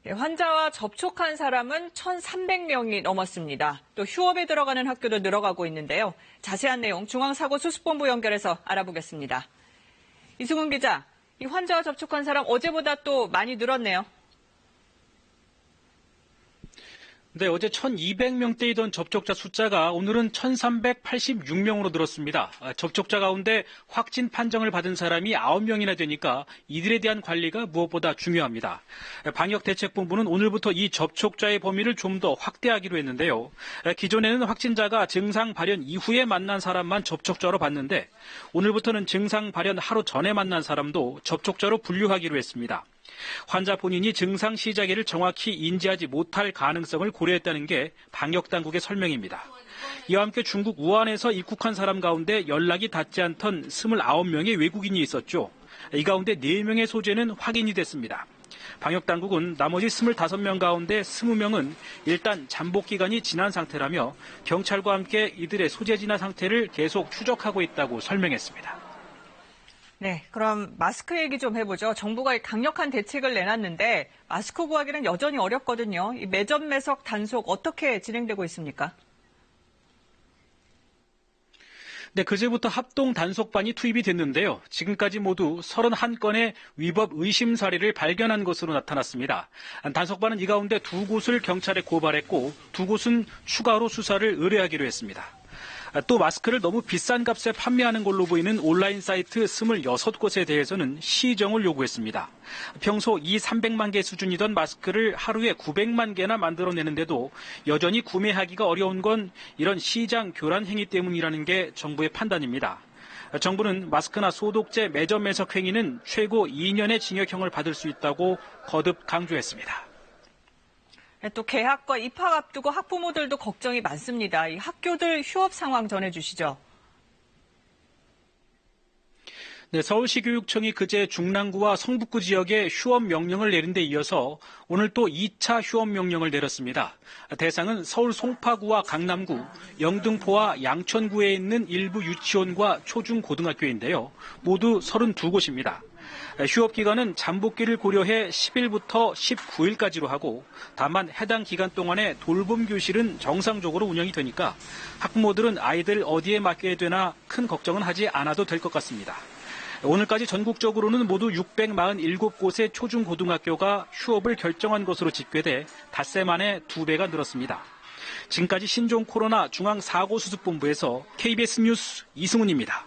네, 환자와 접촉한 사람은 1,300명이 넘었습니다. 또 휴업에 들어가는 학교도 늘어가고 있는데요. 자세한 내용 중앙사고수습본부 연결해서 알아보겠습니다. 이승훈 기자, 이 환자와 접촉한 사람 어제보다 또 많이 늘었네요. 네, 어제 1,200명대이던 접촉자 숫자가 오늘은 1,386명으로 늘었습니다. 접촉자 가운데 확진 판정을 받은 사람이 9명이나 되니까 이들에 대한 관리가 무엇보다 중요합니다. 방역대책본부는 오늘부터 이 접촉자의 범위를 좀 더 확대하기로 했는데요. 기존에는 확진자가 증상 발현 이후에 만난 사람만 접촉자로 봤는데 오늘부터는 증상 발현 하루 전에 만난 사람도 접촉자로 분류하기로 했습니다. 환자 본인이 증상 시작일을 정확히 인지하지 못할 가능성을 고려했다는 게 방역당국의 설명입니다. 이와 함께 중국 우한에서 입국한 사람 가운데 연락이 닿지 않던 29명의 외국인이 있었죠. 이 가운데 4명의 소재는 확인이 됐습니다. 방역당국은 나머지 25명 가운데 20명은 일단 잠복 기간이 지난 상태라며 경찰과 함께 이들의 소재 진화 상태를 계속 추적하고 있다고 설명했습니다. 네, 그럼 마스크 얘기 좀 해보죠. 정부가 강력한 대책을 내놨는데 마스크 구하기는 여전히 어렵거든요. 이 매점 매석 단속 어떻게 진행되고 있습니까? 네, 그제부터 합동 단속반이 투입이 됐는데요. 지금까지 모두 31건의 위법 의심 사례를 발견한 것으로 나타났습니다. 단속반은 이 가운데 2곳을 경찰에 고발했고 2곳은 추가로 수사를 의뢰하기로 했습니다. 또 마스크를 너무 비싼 값에 판매하는 걸로 보이는 온라인 사이트 26곳에 대해서는 시정을 요구했습니다. 평소 300만 개 수준이던 마스크를 하루에 900만 개나 만들어내는데도 여전히 구매하기가 어려운 건 이런 시장 교란 행위 때문이라는 게 정부의 판단입니다. 정부는 마스크나 소독제 매점 매석 행위는 최고 2년의 징역형을 받을 수 있다고 거듭 강조했습니다. 또 개학과 입학 앞두고 학부모들도 걱정이 많습니다. 이 학교들 휴업 상황 전해주시죠. 네, 서울시교육청이 그제 중랑구와 성북구 지역에 휴업 명령을 내린 데 이어서 오늘 또 2차 휴업 명령을 내렸습니다. 대상은 서울 송파구와 강남구, 영등포와 양천구에 있는 일부 유치원과 초중고등학교인데요. 모두 32곳입니다. 휴업 기간은 잠복기를 고려해 10일부터 19일까지로 하고 다만 해당 기간 동안에 돌봄 교실은 정상적으로 운영이 되니까 학부모들은 아이들 어디에 맡겨야 되나 큰 걱정은 하지 않아도 될 것 같습니다. 오늘까지 전국적으로는 모두 647곳의 초중고등학교가 휴업을 결정한 것으로 집계돼 닷새 만에 2배가 늘었습니다. 지금까지 신종 코로나 중앙사고수습본부에서 KBS 뉴스 이승훈입니다.